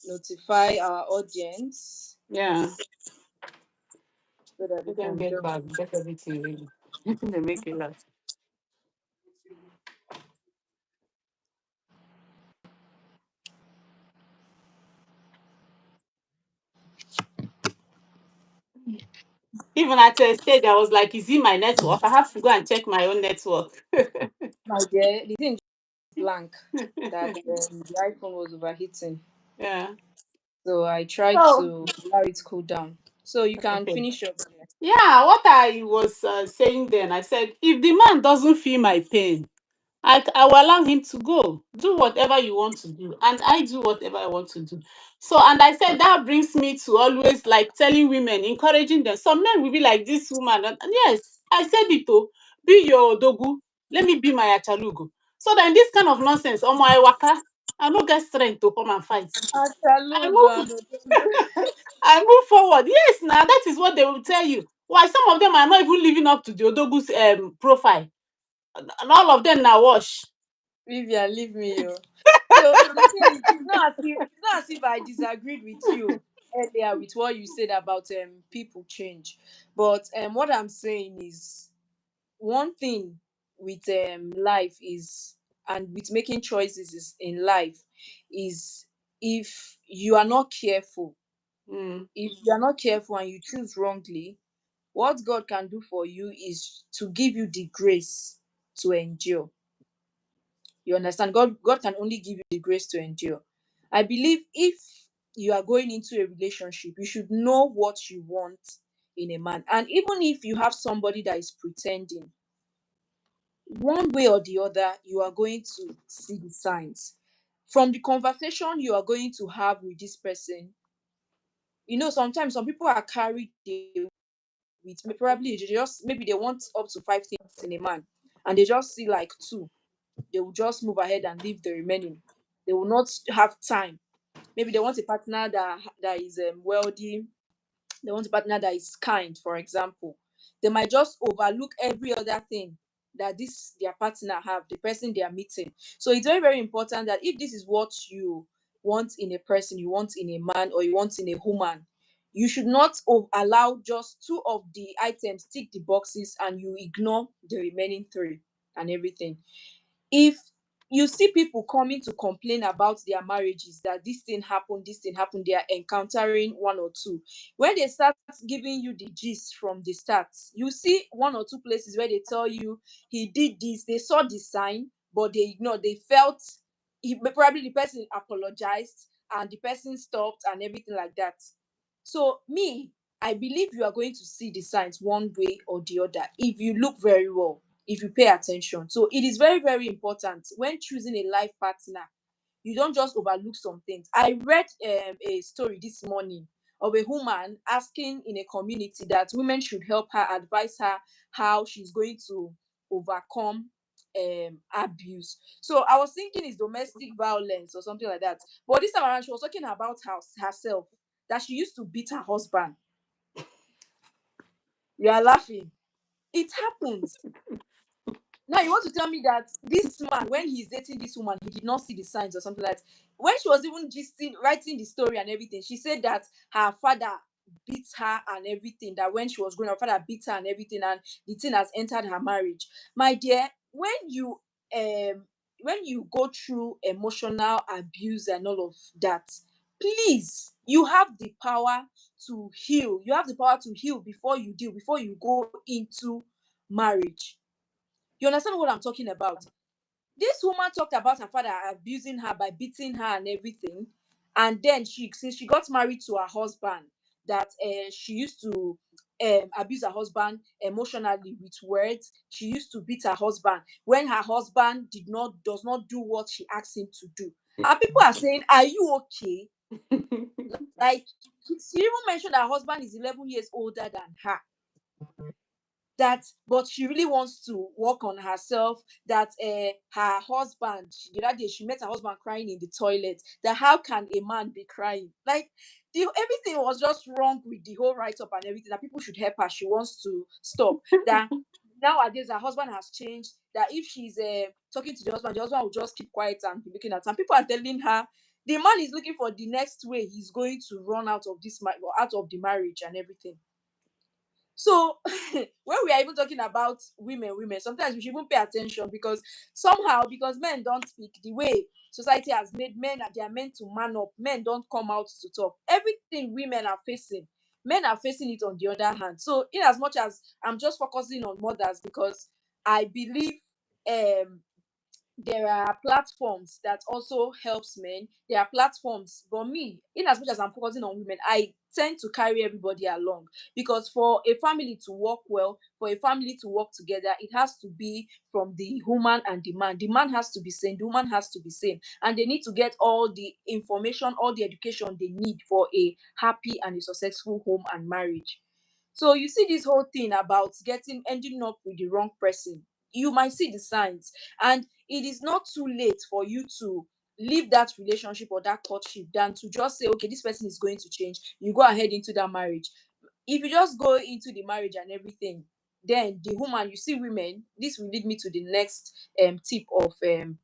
notify our audience Yeah. so that they Let them can get join. back, get everything ready. I think they make it last. Even at a stage, I was like, is it my network? I have to go and check my own network. My dear, the thing blank that the iPhone was overheating. Yeah. So I tried So, to allow it cool down. So you can okay. finish up. Yeah, what I was saying then, I said, if the man doesn't feel my pain, I will allow him to go. Do whatever you want to do. And I do whatever I want to do. So, and I said that brings me to always like telling women, encouraging them. Some men will be like, this woman. And yes, I said it too. Be your dogu. Let me be my achalugo. So then this kind of nonsense, oh my waka, I no get strength to come and fight. I Asalugo move, and Odogo. I move forward. Yes, now that is what they will tell you. Why some of them are not even living up to the Odogu's profile. And all of them now wash. Vivian, leave me, yo. So the thing is, it's not as if I disagreed with you earlier with what you said about people change. But what I'm saying is one thing with life is, and with making choices is in life, is if you are not careful, Mm. if you are not careful and you choose wrongly, what God can do for you is to give you the grace to endure. You understand? God can only give you the grace to endure. I believe if you are going into a relationship, you should know what you want in a man. And even if you have somebody that is pretending, one way or the other, you are going to see the signs. From the conversation you are going to have with this person, sometimes some people are carried away with probably they just maybe they want up to 5 things in a man, and they just see like two. They will just move ahead and leave the remaining. They will not have time. Maybe they want a partner that is wealthy. They want a partner that is kind, for example. They might just overlook every other thing that this their partner have, the person they are meeting. So it's very, very important that if this is what you want in a person, you want in a man, or you want in a woman, you should not allow just two of the items tick the boxes and you ignore the remaining three and everything. If you see people coming to complain about their marriages, that this thing happened, they are encountering one or two. When they start giving you the gist from the start, you see one or two places where they tell you he did this, they saw the sign, but they ignored. They felt probably the person apologized and the person stopped and everything like that. So me, I believe you are going to see the signs one way or the other if you look very well, if you pay attention. So it is very, very important when choosing a life partner. You don't just overlook some things. I read a story this morning of a woman asking in a community that women should help her, advise her how she's going to overcome abuse. So I was thinking it's domestic violence or something like that. But this time around, she was talking about herself, that she used to beat her husband. You are laughing. It happens. Now you want to tell me that this man, when he's dating this woman, he did not see the signs or something like that. When she was even writing the story and everything, she said that her father beat her and everything. That when she was growing up, her father beat her and everything, and the thing has entered her marriage. My dear, um when you go through emotional abuse and all of that, please, you have the power to heal. You have the power to heal before you go into marriage. You understand what I'm talking about? This woman talked about her father abusing her by beating her and everything. And then since she got married to her husband, that she used to abuse her husband emotionally with words. She used to beat her husband when her husband does not do what she asked him to do. And people are saying, "Are you okay?" Like, she even mentioned her husband is 11 years older than her, that but she really wants to work on herself, that her husband, the other day she met her husband crying in the toilet, that how can a man be crying, like everything was just wrong with the whole write-up and everything, that people should help her. She wants to stop that. Nowadays her husband has changed, that if she's talking to the husband will just keep quiet and be looking at her. And people are telling her The man is looking for the next way he's going to run out of out of the marriage and everything. So when we are even talking about women, sometimes we should even pay attention, because somehow, because men don't speak the way society has made men, they are meant to man up. Men don't come out to talk. Everything women are facing, men are facing it on the other hand. So in as much as I'm just focusing on mothers, because I believe um there are platforms that also helps men. There are platforms, but me, in as much as I'm focusing on women, I tend to carry everybody along, because for a family to work well, for a family to work together, it has to be from the woman and the man. The man has to be sane, the woman has to be sane, and they need to get all the information, all the education they need for a happy and a successful home and marriage. So you see this whole thing about getting ending up with the wrong person, you might see the signs, and it is not too late for you to leave that relationship or that courtship than to just say, okay, this person is going to change. You go ahead into that marriage. If you just go into the marriage and everything, then the woman, you see women, this will lead me to the next tip of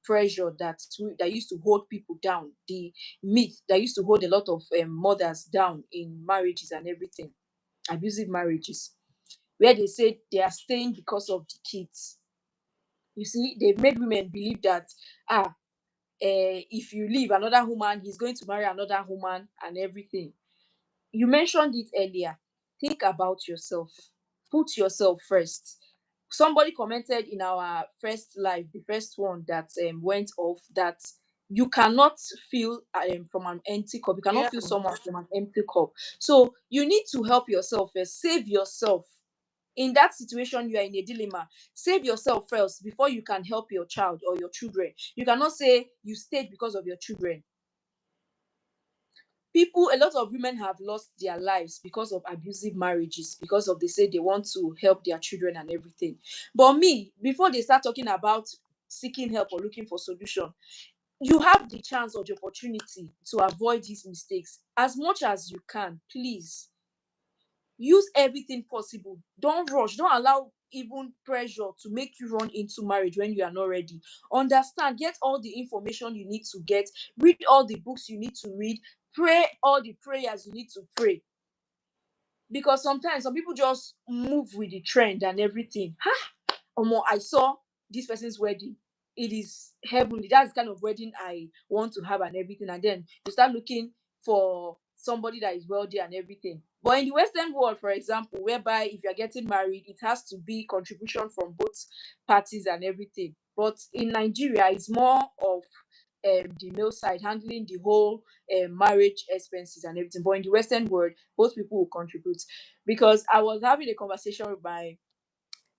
pressure that used to hold people down, the myth that used to hold a lot of mothers down in marriages and everything, abusive marriages, where they say they are staying because of the kids. You see, they've made women believe that, if you leave another woman, he's going to marry another woman and everything. You mentioned it earlier. Think about yourself. Put yourself first. Somebody commented in our first live, the first one that went off, that you cannot feel from an empty cup. You cannot Yeah. feel someone from an empty cup. So you need to help yourself first. Save yourself. In that situation, you are in a dilemma. Save yourself first before you can help your child or your children. You cannot say you stayed because of your children. People, a lot of women have lost their lives because of abusive marriages, because of, they say they want to help their children and everything. But me, before they start talking about seeking help or looking for solution, you have the chance or the opportunity to avoid these mistakes as much as you can. Please use everything possible. Don't rush. Don't allow even pressure to make you run into marriage when you are not ready. Understand, get all the information you need to get, read all the books you need to read, pray all the prayers you need to pray. Because sometimes some people just move with the trend and everything. Omo, I saw this person's wedding. It is heavenly. That's the kind of wedding I want to have and everything. And then you start looking for somebody that is wealthy and everything. But in the Western world, for example, whereby if you're getting married, it has to be contribution from both parties and everything. But in Nigeria, it's more of the male side handling the whole marriage expenses and everything. But in the Western world, both people will contribute. Because I was having a conversation with my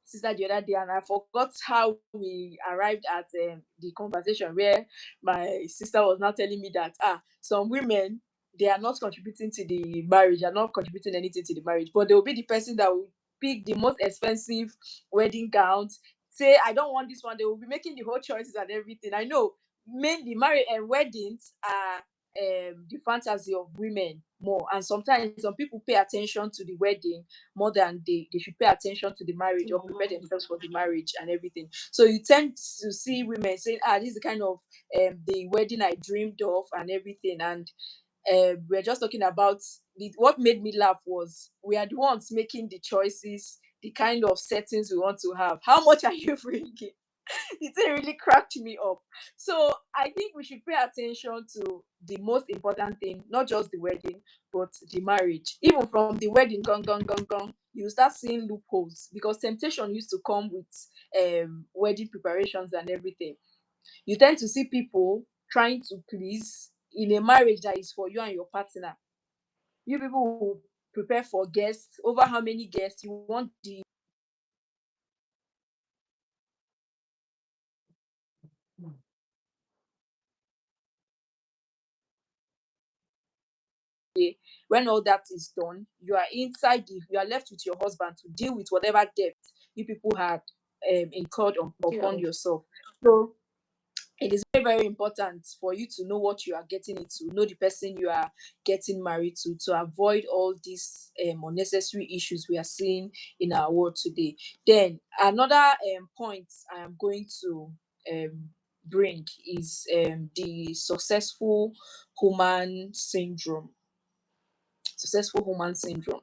sister the other day, and I forgot how we arrived at the conversation, where my sister was now telling me that some women, they are not contributing to the marriage, are not contributing anything to the marriage, but they will be the person that will pick the most expensive wedding gowns. Say, I don't want this one. They will be making the whole choices and everything. I know mainly marriage and weddings are the fantasy of women more, and sometimes some people pay attention to the wedding more than they should pay attention to the marriage or prepare themselves for the marriage and everything. So you tend to see women saying, this is the kind of the wedding I dreamed of and everything. And we're just talking about what made me laugh was we are the ones making the choices, the kind of settings we want to have. How much are you bringing? It really cracked me up. So I think we should pay attention to the most important thing, not just the wedding, but the marriage. Even from the wedding, gone, gone, gone, gone, you start seeing loopholes, because temptation used to come with wedding preparations and everything. You tend to see people trying to please in a marriage that is for you and your partner. You people will prepare for guests, over how many guests you want, the when all that is done, you are inside you are left with your husband to deal with whatever debt you people had incurred Yeah. upon yourself. So it is very, very important for you to know what you are getting into, know the person you are getting married to avoid all these unnecessary issues we are seeing in our world today. Then another point I am going to um, bring is the human syndrome. Successful human syndrome.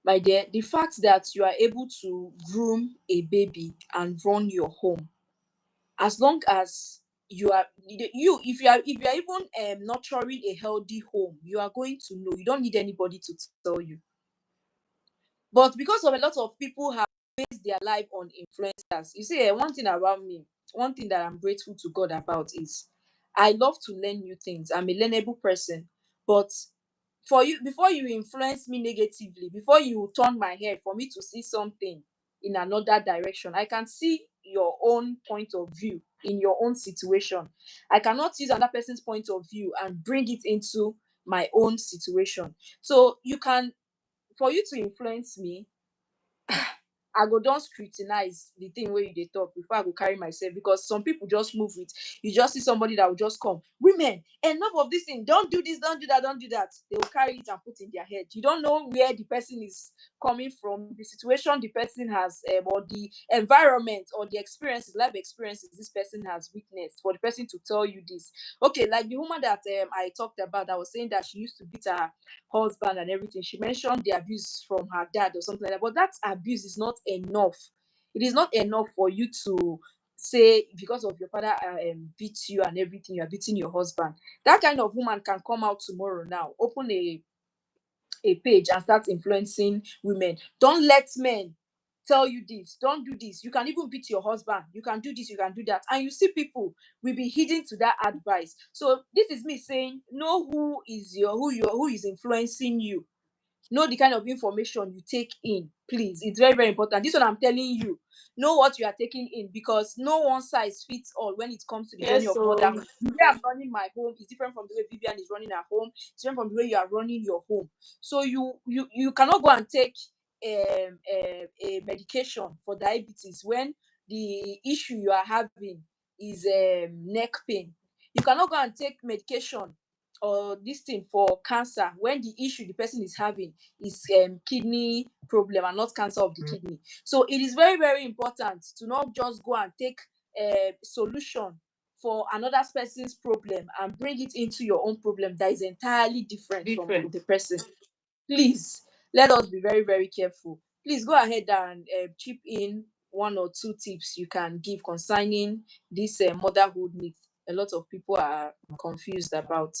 My dear, the fact that you are able to groom a baby and run your home, as long as if you are even nurturing a healthy home, you are going to know. You don't need anybody to tell you. But because of a lot of people have based their life on influencers, you see, one thing about me, one thing that I'm grateful to God about is I love to learn new things. I'm a learnable person. But for you, before you influence me negatively, before you turn my head for me to see something in another direction, I can see your own point of view in your own situation. I cannot use another person's point of view and bring it into my own situation. So you can, for you to influence me, I go don scrutinize the thing wey you dey talk before I go carry myself, because some people just move with, you just see somebody that will just come, women, enough of this thing, don't do this, don't do that, don't do that. They will carry it and put in their head. You don't know where the person is coming from, the situation the person has, or the environment or the experiences, life experiences this person has witnessed for the person to tell you this. Okay, like the woman that I talked about, that was saying that she used to beat her husband and everything. She mentioned the abuse from her dad or something like that. But that abuse is not enough. It is not enough for you to say because of your father beats you and everything, you are beating your husband. That kind of woman can come out tomorrow now, open a page and start influencing women. Don't let men tell you this, don't do this, you can even beat your husband, you can do this, you can do that, and you see people will be hidden to that advice. So this is me saying, know who is influencing you. Know the kind of information you take in, please. It's very, very important. This one I'm telling you, know what you are taking in, because no one size fits all when it comes to the journey Yes, of so motherhood. The way I'm running my home is different from the way Vivian is running her home. It's different from the way you are running your home. So you cannot go and take a medication for diabetes when the issue you are having is neck pain. You cannot go and take medication or this thing for cancer when the issue the person is having is kidney problem and not cancer of the kidney. So it is very, very important to not just go and take a solution for another person's problem and bring it into your own problem that is entirely different from different. the person. Please, let us be very, very careful. Please go ahead and chip in one or two tips you can give concerning this motherhood myth a lot of people are confused about.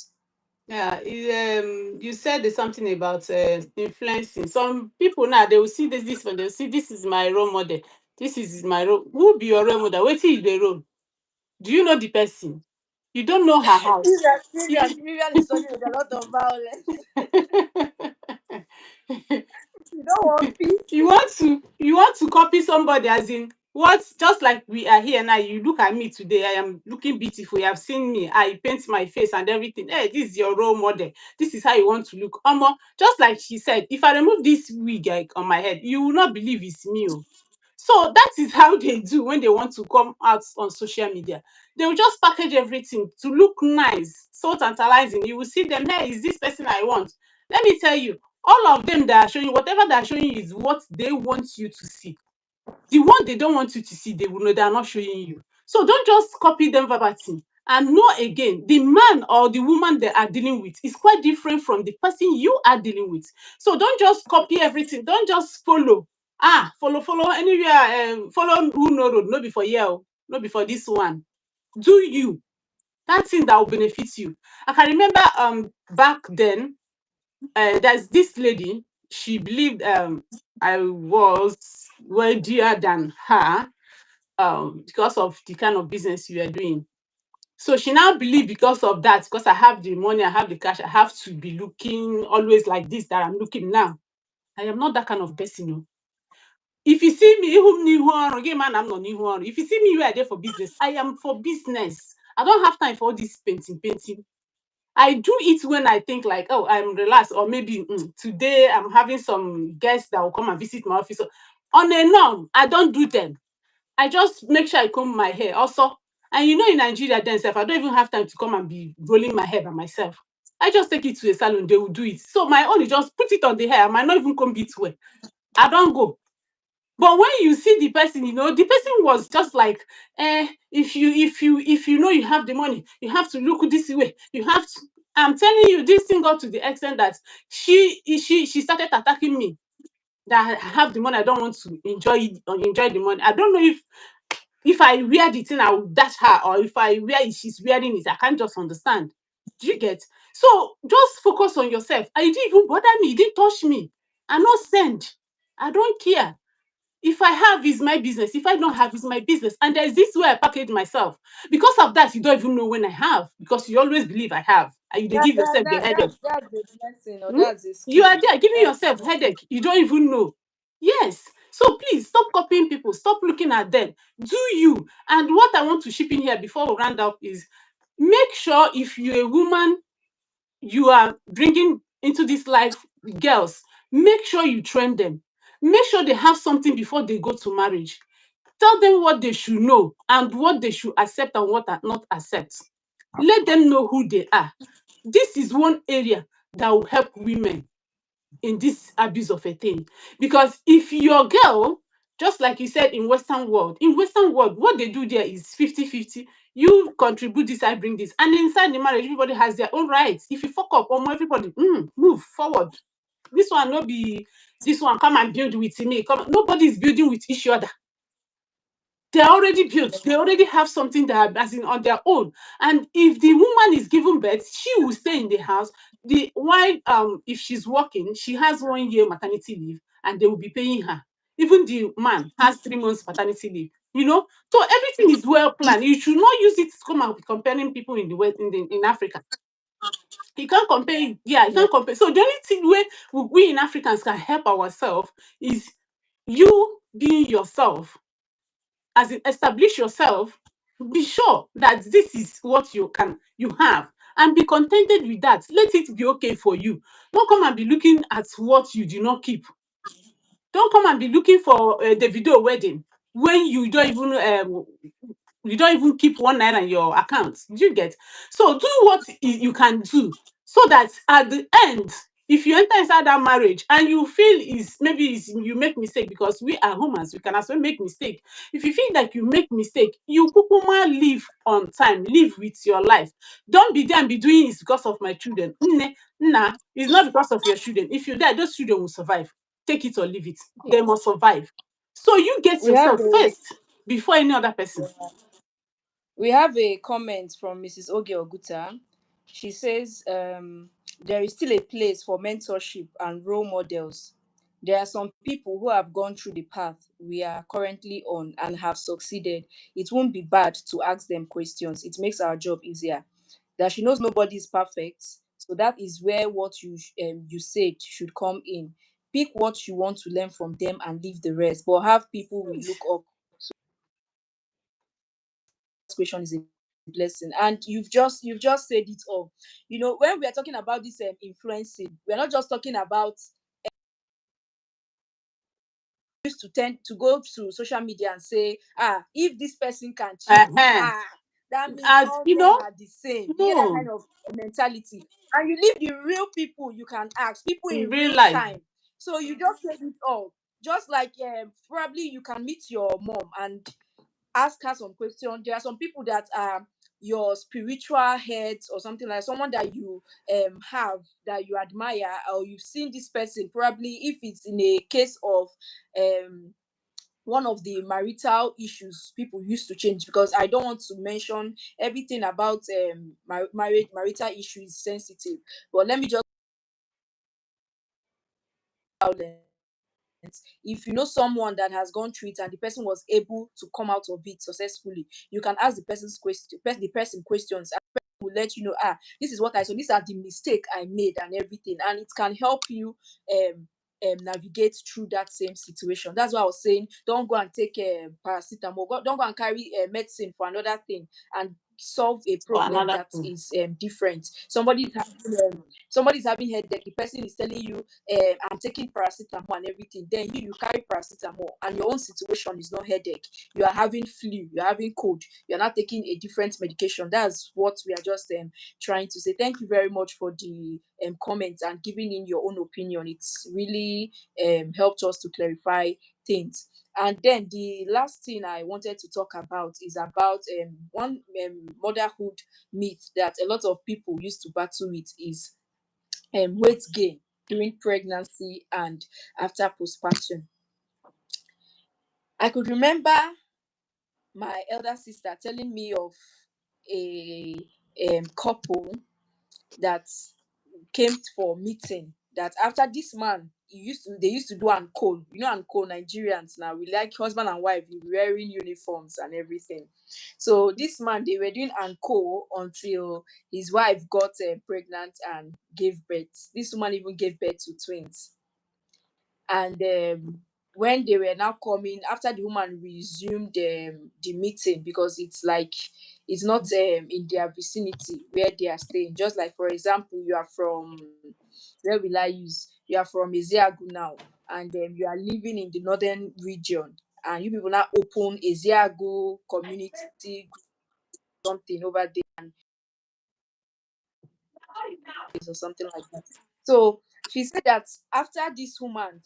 Yeah, you said there's something about influencing. Some people now they will see this one, they will see this is my role model. This is my role. Who be your role model? Wait till you the role. Do you know the person? You don't know her house. Vivian is studying with a lot of violence. You don't want peace. You want to copy somebody, as in what, just like we are here now, you look at me today, I am looking beautiful, you have seen me, I paint my face and everything. Hey, this is your role model, this is how you want to look. Just like she said, if I remove this wig on my head, you will not believe it's me. Oh. So that is how they do when they want to come out on social media. They will just package everything to look nice, so tantalizing. You will see them, hey, is this person I want? Let me tell you, all of them that are showing you, whatever they are showing you is what they want you to see. The one they don't want you to see, they will know they are not showing you. So don't just copy them verbatim. And know again, the man or the woman they are dealing with is quite different from the person you are dealing with. So don't just copy everything. Don't just follow. Follow anywhere. Follow who no road, no be for here, oh, no be for this one. Do you that thing that will benefit you? I can remember back then, there's this lady. She believed I was wealthier than her because of the kind of business you are doing. So she now believe because of that, because I have the money, I have the cash, I have to be looking always like this that I'm looking now. I am not that kind of person. Oh. If you see me, ihu m n'ihu ọrụ, gị ma na m nọ n'ihu ọrụ. If you see me where I there for business, I am for business. I don't have time for all this painting. I do it when I think like, oh, I'm relaxed, or maybe today I'm having some guests that will come and visit my office. So, on and on, I don't do them. I just make sure I comb my hair also. And you know, in Nigeria, then self, I don't even have time to come and be rolling my hair by myself. I just take it to a salon, they will do it. So my own is just put it on the hair. I might not even comb it well. I don't go. But when you see the person, the person was just like, if you know you have the money, you have to look this way. You have to. I'm telling you, this thing got to the extent that she started attacking me. That I have the money, I don't want to enjoy the money. I don't know if I wear the thing, I will dash her, or if I wear it, she's wearing it. I can't just understand. Do you get? So just focus on yourself. And it didn't even bother me. It didn't touch me. I not send. I don't care. If I have, is my business. If I don't have, is my business. And there's this way I package myself. Because of that, you don't even know when I have, because you always believe I have. And you dey That give that yourself the that headache. that's a blessing, or Hmm? that's a You skill. are there giving That's yourself headache. You don't even know. Yes. So please stop copying people. Stop looking at them. Do you. And what I want to ship in here before we round up is, make sure if you're a woman, you are bringing into this life girls, make sure you train them. Make sure they have something before they go to marriage. Tell them what they should know and what they should accept and what are not accept. Let them know who they are. This is one area that will help women in this abuse of a thing. Because if your girl, just like you said, in western world what they do there is 50-50. You contribute this, I bring this, and inside the marriage everybody has their own rights. If you fuck up, everybody move forward. This one no be, this one come and build with me, come, nobody is building with each other. They're already built. They already have something that, as in, on their own. And if the woman is giving birth, she will stay in the house. The Why, if she's working, she has 1 year maternity leave, and they will be paying her. Even the man has 3 months paternity leave. So everything is well planned. You should not use it to come and be comparing people in the West, in Africa. You can't compare. Yeah, you Yeah. can't compare. So the only thing where we in Africans can help ourselves is you being yourself, as in establish yourself. Be sure that this is what you have, and be contented with that. Let it be okay for you. Don't come and be looking at what you do not keep. Don't come and be looking for the video wedding when you don't even keep 1 naira in your account. Do you get? So do what you can do, so that at the end, if you enter inside that marriage and you feel is maybe is you make mistake, because we are humans, we can as well make mistake. If you feel like you make mistake, you kukuma live on time, live with your life. Don't be there and be doing it because of my children. Nne, Nah, it's not because of your children. If you die, those children will survive. Take it or leave it. They must survive. So you get We have yourself a first before any other person. we have a comment from Mrs. Oge Oguta. She says, there is still a place for mentorship and role models. There are some people who have gone through the path we are currently on and have succeeded. It won't be bad to ask them questions. It makes our job easier. That she knows nobody is perfect. So that is where what you said should come in. Pick what you want to learn from them and leave the rest. But have people we look up. Question is a blessing, and you've just said it all. When we are talking about this influencing, we're not just talking about used to tend to go to social media and say, if this person can cheat, uh that means As all you men know, are the same. You get that no, kind of mentality, and you leave the real people you can ask, people in in real real life. time. So you just said it all. Just like probably you can meet your mom and ask her some questions. There are some people that are your spiritual heads, or something, like someone that you have, that you admire, or you've seen this person, probably if it's in a case of um one of the marital issues people used to change, because I don't want to mention everything about marriage marital issues is sensitive, but let me just violence. If you know someone that has gone through it and the person was able to come out of it successfully, you can ask the person questions, and the person will let you know, this is what I saw, these are the mistake I made and everything, and it can help you navigate through that same situation. That's why I was saying, don't go and take paracetamol. Don't go and carry medicine for another thing and solve a For problem another that thing. is different. Somebody's having headache, the person is telling you, I'm taking paracetamol and everything. Then you carry paracetamol, and your own situation is not headache. You are having flu, you're having cold, you're not taking a different medication. That's what we are just trying to say. Thank you very much for the comments and giving in your own opinion. It's really helped us to clarify things. And then the last thing I wanted to talk about is about one motherhood myth that a lot of people used to battle with is weight gain during pregnancy and after postpartum. I could remember my elder sister telling me of a couple that came for meeting, that after this man, they used to do uncle, uncle Nigerians now, we like husband and wife wearing uniforms and everything. So this man, they were doing uncle until his wife got pregnant and gave birth. This woman even gave birth to twins. And when they were now coming after the woman resumed the meeting, because it's like it's not in their vicinity where they are staying. Just like, for example, you are from, where will I use, you are from Ezeagu now, and you are living in the northern region, and you people now open Ezeagu community group, something over there, or something like that. So she said that after this woman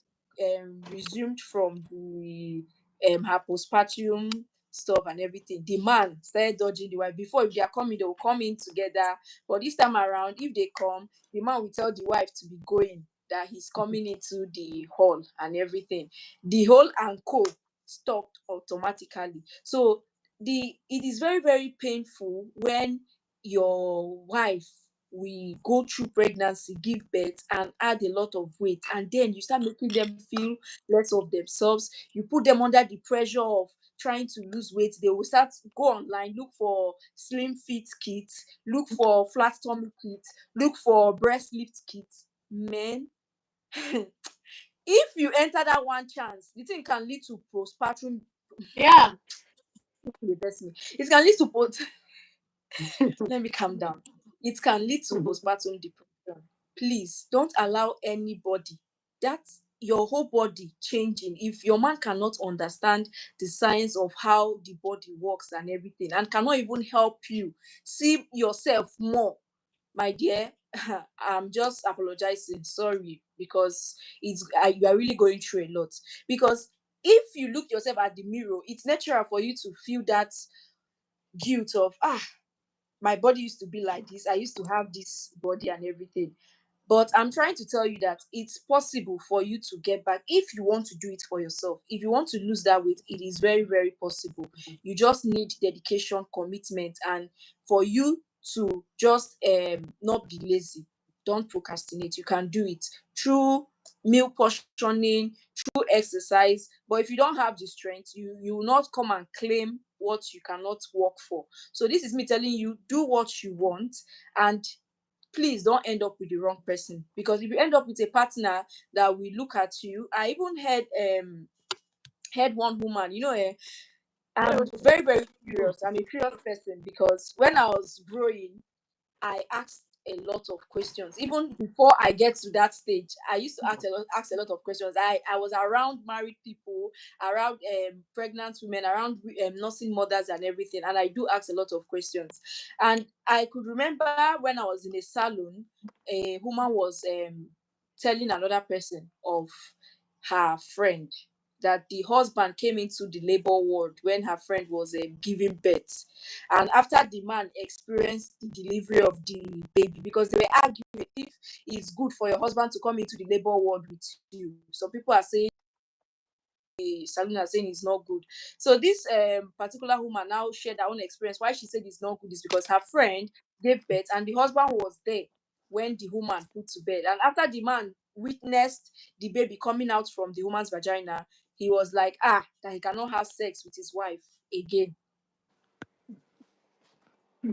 resumed from the her postpartum stuff and everything, the man started dodging the wife. Before, if they are coming, they will come in together. But this time around, if they come, the man will tell the wife to be going, that he's coming into the hall and everything. The whole and co stopped automatically. So it is very, very painful when your wife we go through pregnancy, give birth, and add a lot of weight, and then you start making them feel less of themselves. You put them under the pressure of trying to lose weight. They will start go online, look for slim fit kits, look for flat tummy kits, look for breast lift kits. Men, if you enter that one chance, the thing can lead to postpartum. Yeah. It can lead to let me calm down. It can lead to postpartum depression. Please don't allow anybody that your whole body changing. If your man cannot understand the science of how the body works and everything, and cannot even help you see yourself more, my dear, I'm just apologizing. Sorry, because you are really going through a lot. Because if you look yourself at the mirror, it's natural for you to feel that guilt of my body used to be like this. I used to have this body and everything. But I'm trying to tell you that it's possible for you to get back if you want to do it for yourself. If you want to lose that weight, it is very, very possible. You just need dedication, commitment, and for you to just not be lazy. Don't procrastinate. You can do it through meal portioning, through exercise. But if you don't have the strength, you will not come and claim what you cannot work for. So this is me telling you, do what you want, and please don't end up with the wrong person. Because if you end up with a partner that will look at you, I even heard one woman, I'm very, very curious. I'm a curious person, because when I was growing, I asked a lot of questions. Even before I get to that stage, I used to ask a lot of questions. I was around married people, around pregnant women, around nursing mothers and everything, and I do ask a lot of questions. And I could remember when I was in a salon, a woman was telling another person of her friend that the husband came into the labor ward when her friend was giving birth, and after the man experienced the delivery of the baby, because they were arguing if it's good for your husband to come into the labor ward with you. Some people are saying, the saloon are saying it's not good. So this particular woman now shared her own experience. Why she said it's not good is because her friend gave birth and the husband was there when the woman put to bed. And after the man witnessed the baby coming out from the woman's vagina, he was like, that he cannot have sex with his wife again.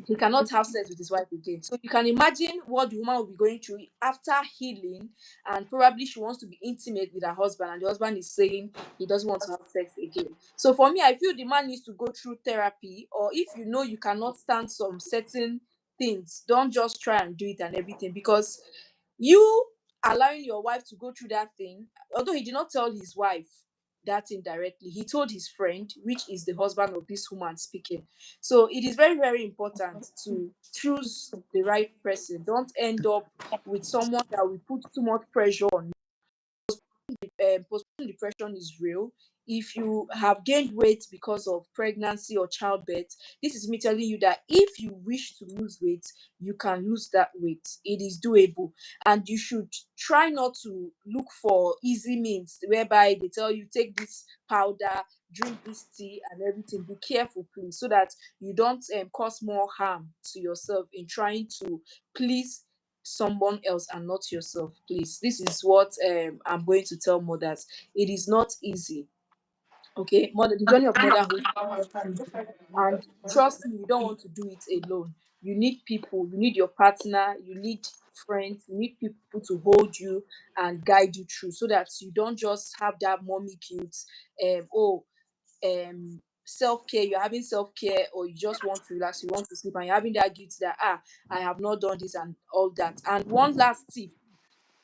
He cannot have sex with his wife again. So you can imagine what the woman will be going through after healing, and probably she wants to be intimate with her husband, and the husband is saying he doesn't want to have sex again. So for me, I feel the man needs to go through therapy, or if you know you cannot stand some certain things, don't just try and do it and everything, because you allowing your wife to go through that thing, although he did not tell his wife that indirectly, he told his friend, which is the husband of this woman speaking. So it is very, very important to choose the right person. Don't end up with someone that will put too much pressure on. Postpartum depression is real. If you have gained weight because of pregnancy or childbirth, this is me telling you that if you wish to lose weight, you can lose that weight. It is doable. And you should try not to look for easy means whereby they tell you take this powder, drink this tea, and everything. Be careful, please, so that you don't cause more harm to yourself in trying to please someone else and not yourself. Please, this is what I'm going to tell mothers. It is not easy. Okay, the journey of motherhood is not easy, and trust me, you don't want to do it alone. You need people, you need your partner, you need friends, you need people to hold you and guide you through, so that you don't just have that mommy guilt. Oh, self-care, you're having self-care, or you just want to relax, you want to sleep, and you're having that guilt that I have not done this and all that. And one last tip: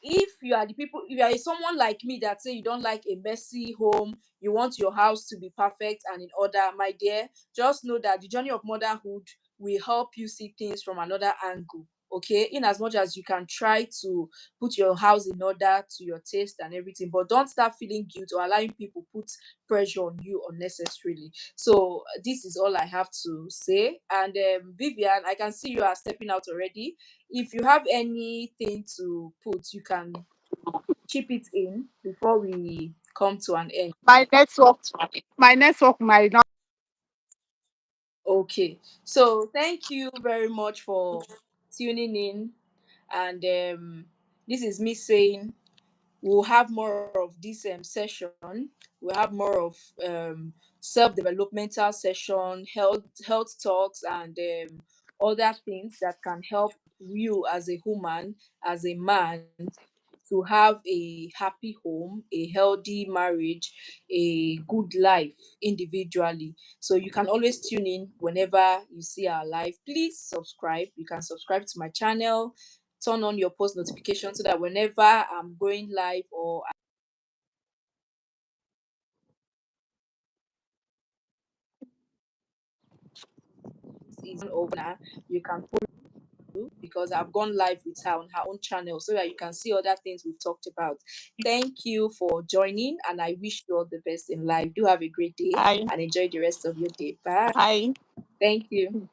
if you are the people, if you are someone like me that say you don't like a messy home, you want your house to be perfect and in order, my dear, just know that the journey of motherhood will help you see things from another angle. Okay, in as much as you can try to put your house in order to your taste and everything, but don't start feeling guilt or allowing people put pressure on you unnecessarily. So this is all I have to say. And Vivian, I can see you are stepping out already. If you have anything to put, you can chip it in before we come to an end. My network, my network might not. Okay. So thank you very much for tuning in. And this is me saying we'll have more of this session. We'll have more of self-developmental session, health talks, and other things that can help you as a woman, as a man, to have a happy home, a healthy marriage, a good life individually. So you can always tune in whenever you see our live. Please subscribe. You can subscribe to my channel, turn on your post notification so that whenever I'm going live or is over, you can follow, because I've gone live with her on her own channel so that you can see other things we've talked about. Thank you for joining, and I wish you all the best in life. Do have a great day Hi, and enjoy the rest of your day. Bye. hi. Thank you.